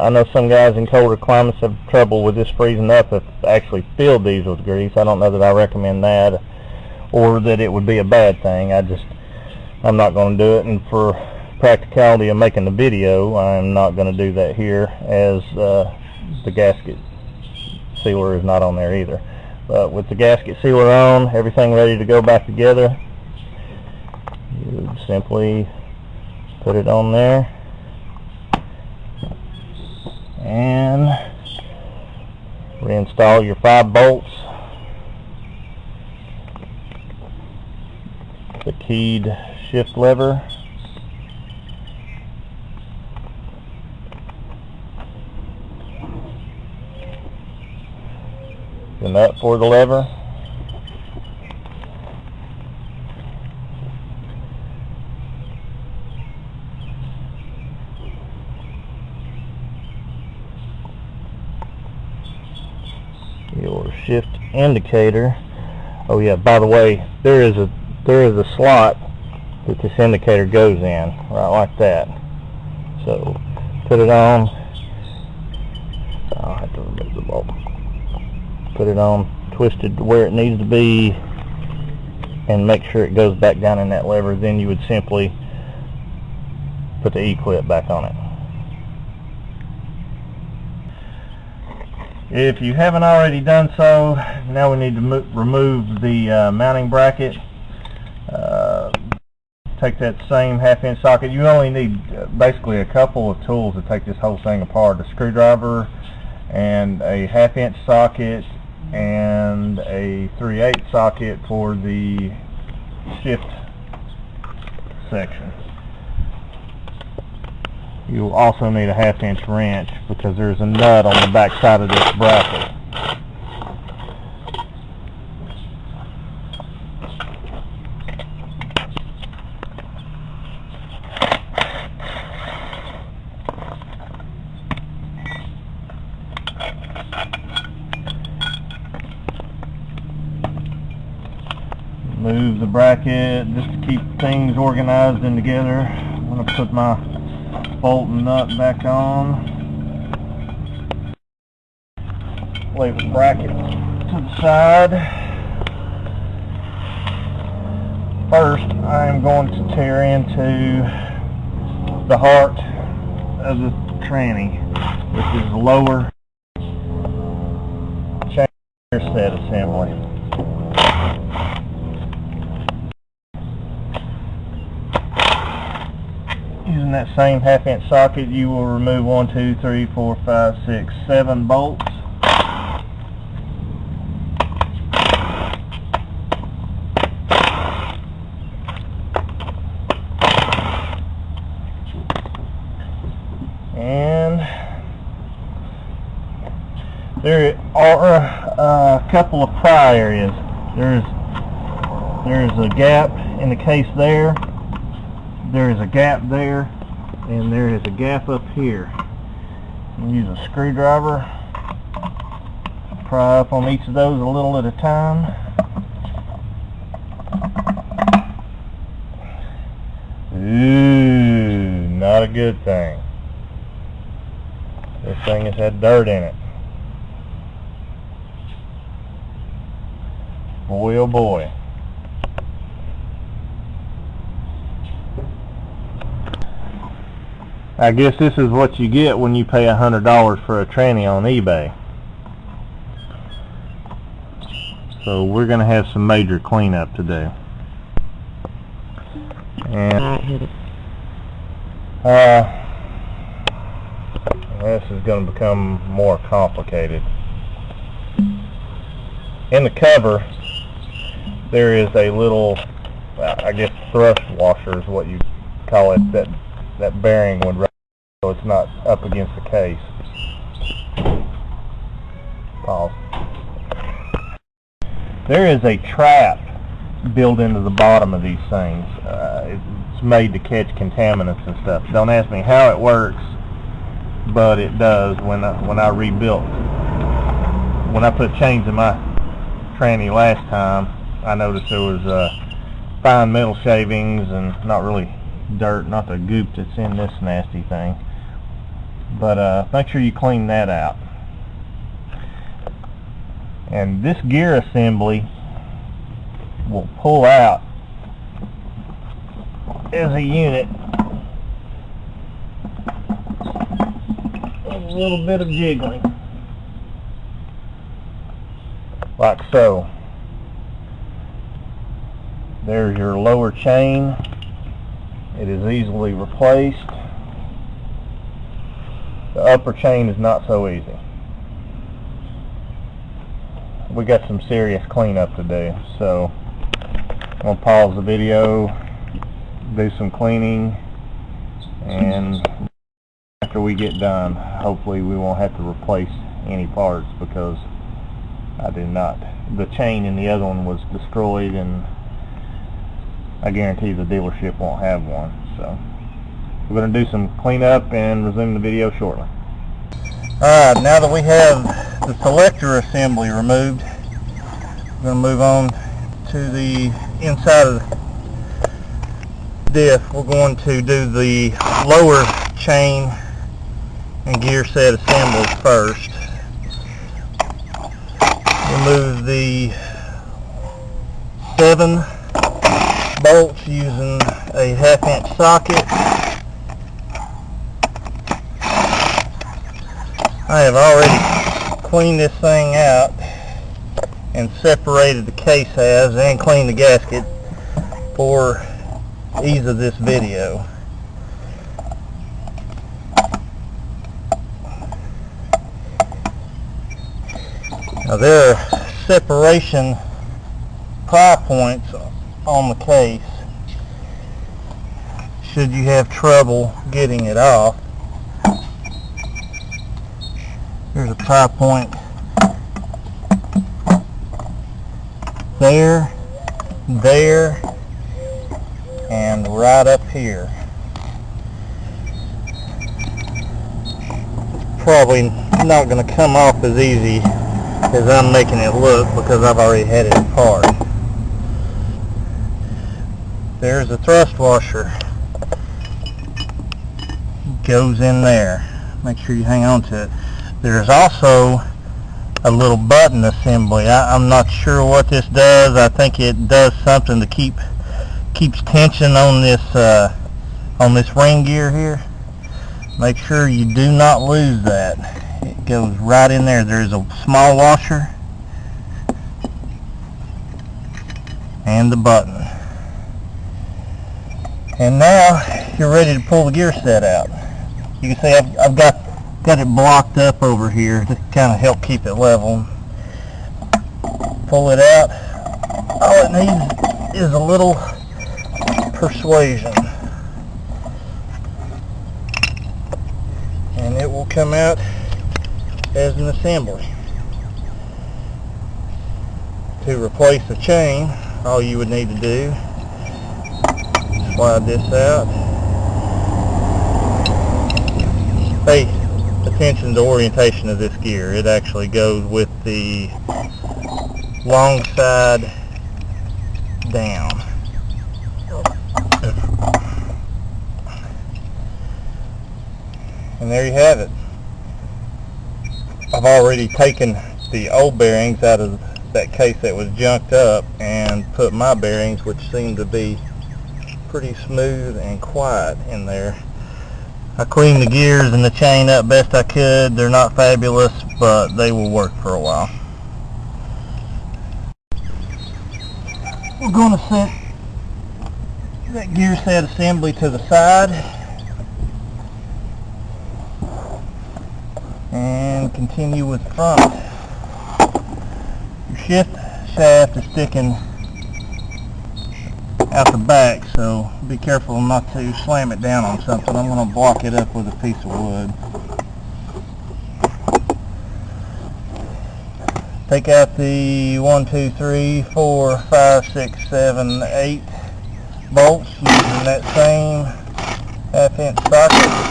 I know some guys in colder climates have trouble with this freezing up if actually filled these with grease. I don't know that I recommend that or that it would be a bad thing. I'm not going to do it, and for practicality of making the video, I'm not going to do that here, as the gasket sealer is not on there either. But with the gasket sealer on, everything ready to go back together, you would simply put it on there and reinstall your 5 bolts, the keyed shift lever, the nut for the lever, your shift indicator. Oh yeah, by the way, there is a slot that this indicator goes in, right like that. So put it on. I'll have to remove the bolt. Put it on, twist it to where it needs to be, and make sure it goes back down in that lever. Then you would simply put the E-clip back on it. If you haven't already done so, now we need to remove the mounting bracket. Take that same 1/2-inch socket. You only need basically a couple of tools to take this whole thing apart: a screwdriver and a 1/2-inch socket and a 3/8 socket for the shift section. You'll also need a 1/2-inch wrench because there's a nut on the back side of this bracket. Move the bracket just to keep things organized and together. I'm going to put my bolt and nut back on. Lay the bracket to the side. First, I am going to tear into the heart of the tranny, which is the lower chain set assembly. Using that same 1/2-inch socket, you will remove 1, 2, 3, 4, 5, 6, 7 bolts. And there are a couple of pry areas. There's a gap in the case there. There is a gap there, and there is a gap up here. Use a screwdriver, pry up on each of those a little at a time. Ooh, not a good thing. This thing has had dirt in it. Boy, oh boy. I guess this is what you get when you pay $100 for a tranny on eBay. So we're going to have some major cleanup to do. And this is going to become more complicated. In the cover, there is a little, I guess, thrust washer is what you call it, that bearing would run, so it's not up against the case. Pause. There is a trap built into the bottom of these things. It's made to catch contaminants and stuff. Don't ask me how it works, but it does. When I rebuilt, when I put chains in my tranny last time, I noticed there was fine metal shavings and not really dirt, not the goop that's in this nasty thing. But make sure you clean that out. And this gear assembly will pull out as a unit. A little bit of jiggling, like so. There's your lower chain. It is easily replaced. The upper chain is not so easy. We got some serious cleanup to do, so I'm going to pause the video, do some cleaning, and after we get done, hopefully we won't have to replace any parts, because I did not. The chain in the other one was destroyed, and I guarantee the dealership won't have one. So we're going to do some cleanup and resume the video shortly. Alright, now that we have the selector assembly removed, we're going to move on to the inside of the diff. We're going to do the lower chain and gear set assembly first. Remove the 7 bolts using a 1/2" socket. I have already cleaned this thing out and separated the case halves and cleaned the gasket for ease of this video. Now there are separation pry points on the case should you have trouble getting it off. There's a pry point there, there, and right up here. Probably not going to come off as easy as I'm making it look, because I've already had it apart. There's a thrust washer. Goes in there. Make sure you hang on to it. There's also a little button assembly. I'm not sure what this does. I think it does something to keeps tension on this ring gear here. Make sure you do not lose that. It goes right in there. There's a small washer and the button. And now you're ready to pull the gear set out. You can see I've got it blocked up over here to kind of help keep it level. Pull it out. All it needs is a little persuasion, and it will come out as an assembly. To replace the chain, all you would need to do, slide this out. Pay attention to the orientation of this gear. It actually goes with the long side down. And there you have it. I've already taken the old bearings out of that case that was junked up and put my bearings, which seem to be pretty smooth and quiet in there. I cleaned the gears and the chain up best I could. They're not fabulous, but they will work for a while. We're going to set that gear set assembly to the side and continue with the front. Your shift shaft is sticking out the back, so be careful not to slam it down on something. I'm going to block it up with a piece of wood. Take out the 1, 2, 3, 4, 5, 6, 7, 8 bolts using that same 1/2" socket.